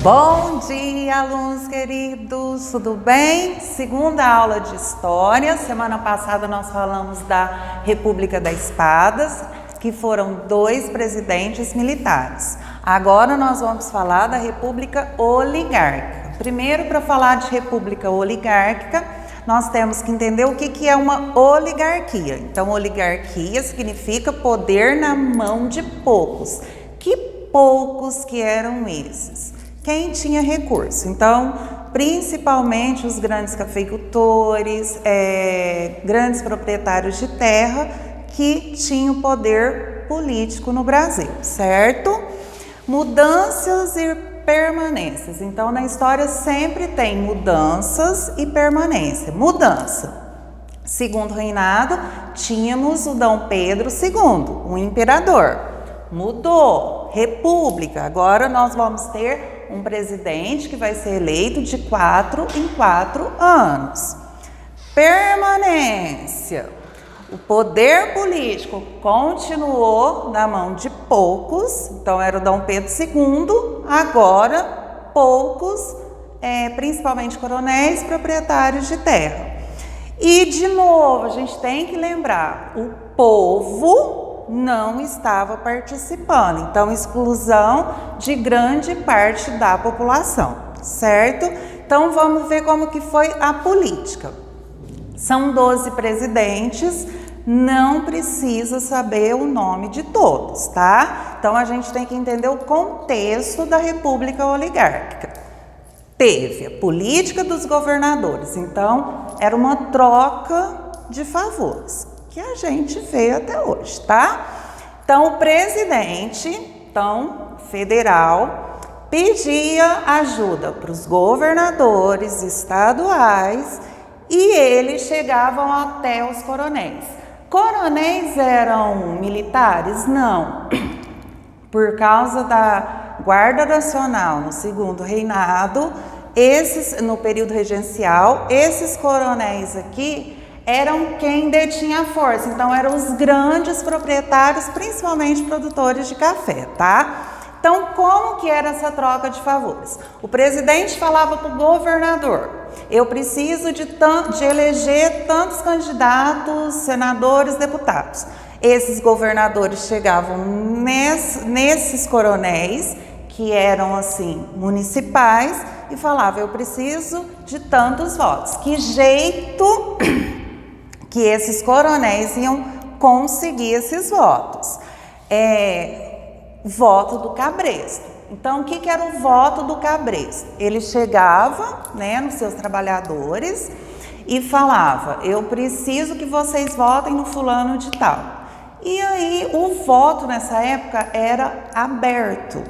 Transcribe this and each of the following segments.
Bom dia, alunos queridos, tudo bem? Segunda aula de História. Semana passada nós falamos da República das Espadas, que foram 2 presidentes militares. Agora nós vamos falar da República Oligárquica. Primeiro, para falar de República Oligárquica, nós temos que entender o que é uma oligarquia. Então, oligarquia significa poder na mão de poucos. Que poucos que eram esses? Quem tinha recurso. Então, principalmente os grandes cafeicultores, grandes proprietários de terra que tinham poder político no Brasil, certo? Mudanças e permanências. Então, na história sempre tem mudanças e permanência. Mudança. Segundo reinado, tínhamos o Dom Pedro II, o imperador. Mudou. República. Agora nós vamos ter um presidente que vai ser eleito de 4 em 4 anos. Permanência. O poder político continuou na mão de poucos, então era o Dom Pedro II, agora poucos, principalmente coronéis, proprietários de terra. E de novo, a gente tem que lembrar, o povo não estava participando, então exclusão de grande parte da população, certo? Então vamos ver como que foi a política. São 12 presidentes, não precisa saber o nome de todos, tá? Então a gente tem que entender o contexto da República Oligárquica. Teve a política dos governadores, então era uma troca de favores, que a gente vê até hoje, tá? Então, o presidente, federal, pedia ajuda para os governadores estaduais e eles chegavam até os coronéis. Coronéis eram militares? Não. Por causa da Guarda Nacional no segundo reinado, no período regencial, esses coronéis aqui eram quem detinha a força, então eram os grandes proprietários, principalmente produtores de café, tá? Então, como que era essa troca de favores? O presidente falava para o governador, eu preciso de eleger tantos candidatos, senadores, deputados. Esses governadores chegavam nesses coronéis, que eram assim, municipais, e falavam, eu preciso de tantos votos. Que jeito que esses coronéis iam conseguir esses votos? Voto do cabresto. Então, o que era o voto do cabresto? Ele chegava, nos seus trabalhadores e falava, eu preciso que vocês votem no fulano de tal. E aí, o voto nessa época era aberto.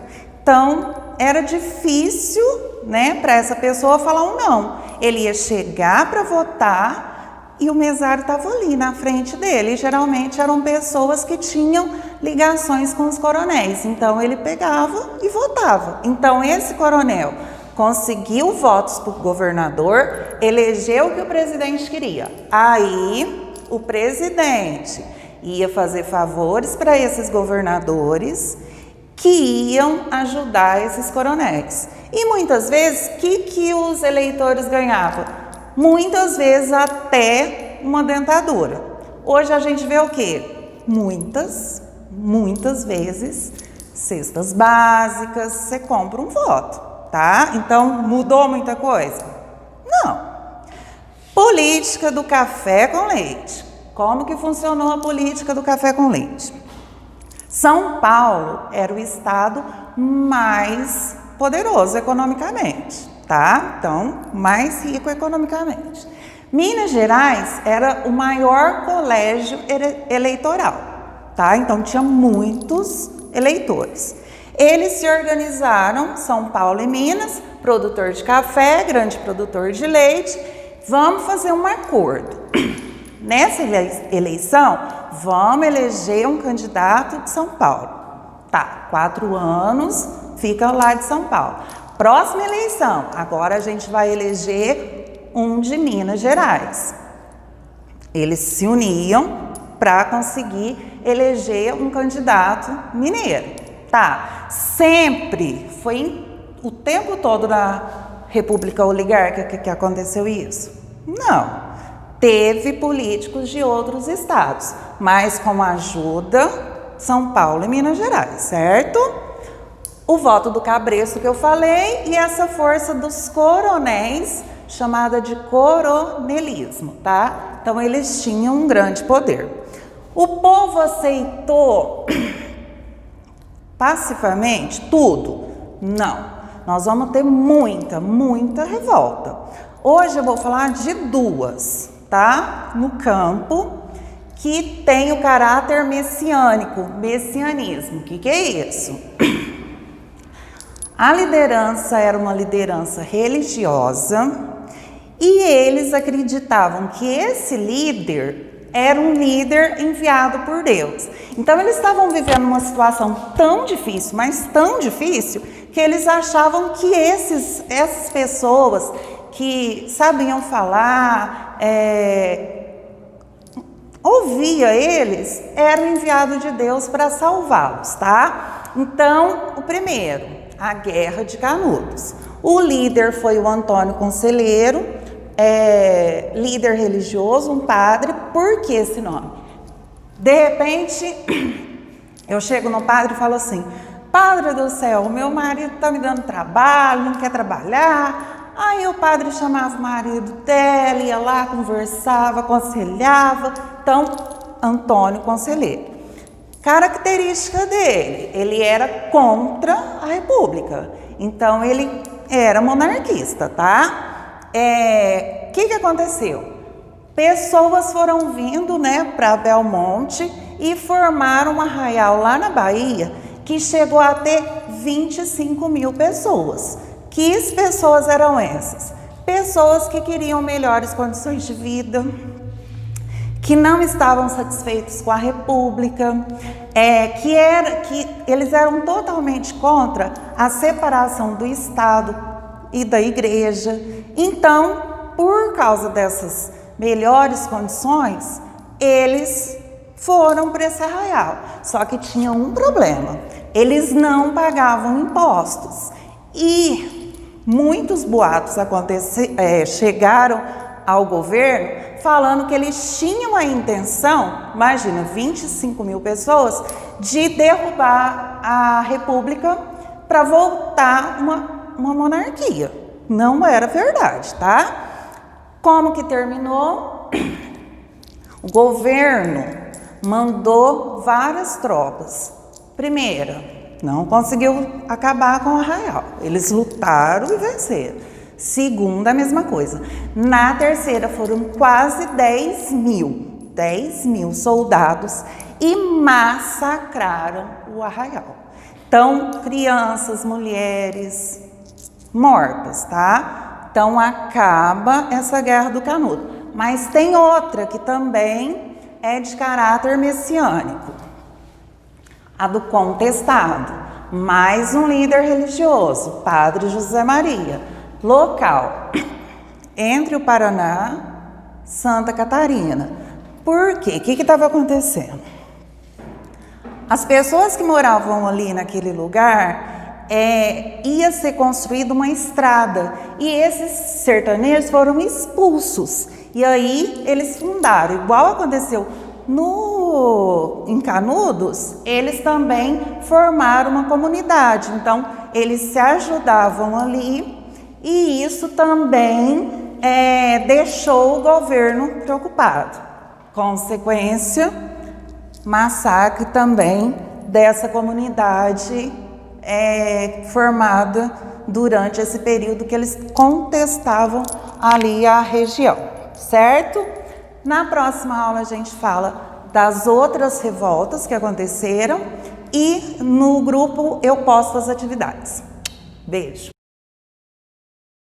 Então, era difícil, para essa pessoa falar um não. Ele ia chegar para votar e o mesário estava ali na frente dele. E, geralmente eram pessoas que tinham ligações com os coronéis. Então ele pegava e votava. Então esse coronel conseguiu votos para o governador, elegeu o que o presidente queria. Aí o presidente ia fazer favores para esses governadores que iam ajudar esses coronéis. E muitas vezes, o que os eleitores ganhavam? Muitas vezes até uma dentadura. Hoje a gente vê o quê? Muitas vezes, cestas básicas, você compra um voto, tá? Então, mudou muita coisa? Não. Política do café com leite. Como que funcionou a política do café com leite? São Paulo era o estado mais poderoso economicamente, tá? Então, mais rico economicamente. Minas Gerais era o maior colégio eleitoral, tá? Então, tinha muitos eleitores. Eles se organizaram, São Paulo e Minas, produtor de café, grande produtor de leite, vamos fazer um acordo. Nessa eleição, vamos eleger um candidato de São Paulo. Tá, 4 anos, fica lá de São Paulo. Próxima eleição, agora a gente vai eleger um de Minas Gerais. Eles se uniam para conseguir eleger um candidato mineiro. Tá, sempre foi o tempo todo na República Oligárquica que aconteceu isso? Não. Teve políticos de outros estados, mas com a ajuda São Paulo e Minas Gerais, certo? O voto do cabresto que eu falei e essa força dos coronéis, chamada de coronelismo, tá? Então eles tinham um grande poder. O povo aceitou passivamente tudo? Não. Nós vamos ter muita revolta. Hoje eu vou falar de duas, tá? No campo, que tem o caráter messiânico, messianismo. O que é isso? A liderança era uma liderança religiosa e eles acreditavam que esse líder era um líder enviado por Deus. Então eles estavam vivendo uma situação tão difícil, mas tão difícil, que eles achavam que essas pessoas que sabiam falar, ouvia eles, eram enviados de Deus para salvá-los, tá? Então, o primeiro, a Guerra de Canudos. O líder foi o Antônio Conselheiro, líder religioso, um padre. Por que esse nome? De repente, eu chego no padre e falo assim: Padre do céu, meu marido está me dando trabalho, não quer trabalhar. Aí o padre chamava o marido dela, ia lá, conversava, aconselhava. Então, Antônio Conselheiro. Característica dele, ele era contra a República. Então, ele era monarquista, tá? Que aconteceu? Pessoas foram vindo, para Belmonte e formaram um arraial lá na Bahia que chegou a ter 25 mil pessoas. Que pessoas eram essas? Pessoas que queriam melhores condições de vida, que não estavam satisfeitos com a República, que eles eram totalmente contra a separação do Estado e da Igreja. Então, por causa dessas melhores condições, eles foram para esse arraial. Só que tinha um problema: eles não pagavam impostos. E muitos boatos chegaram ao governo falando que eles tinham a intenção, imagina, 25 mil pessoas, de derrubar a República para voltar uma monarquia. Não era verdade, tá? Como que terminou? O governo mandou várias tropas. Primeira, não conseguiu acabar com o arraial. Eles lutaram e venceram. Segunda, a mesma coisa. Na terceira, foram quase 10 mil soldados e massacraram o arraial. Então, crianças, mulheres mortas, tá? Então, acaba essa Guerra do Canudo. Mas tem outra que também é de caráter messiânico. A do Contestado. Mais um líder religioso, Padre José Maria. Local, entre o Paraná e Santa Catarina. Por quê? O que estava acontecendo? As pessoas que moravam ali naquele lugar, ia ser construída uma estrada. E esses sertanejos foram expulsos. E aí eles fundaram, igual aconteceu em Canudos, eles também formaram uma comunidade. Então, eles se ajudavam ali. E isso também deixou o governo preocupado. Consequência, massacre também dessa comunidade formada durante esse período que eles contestavam ali a região, certo? Na próxima aula a gente fala das outras revoltas que aconteceram e no grupo eu posto as atividades. Beijo!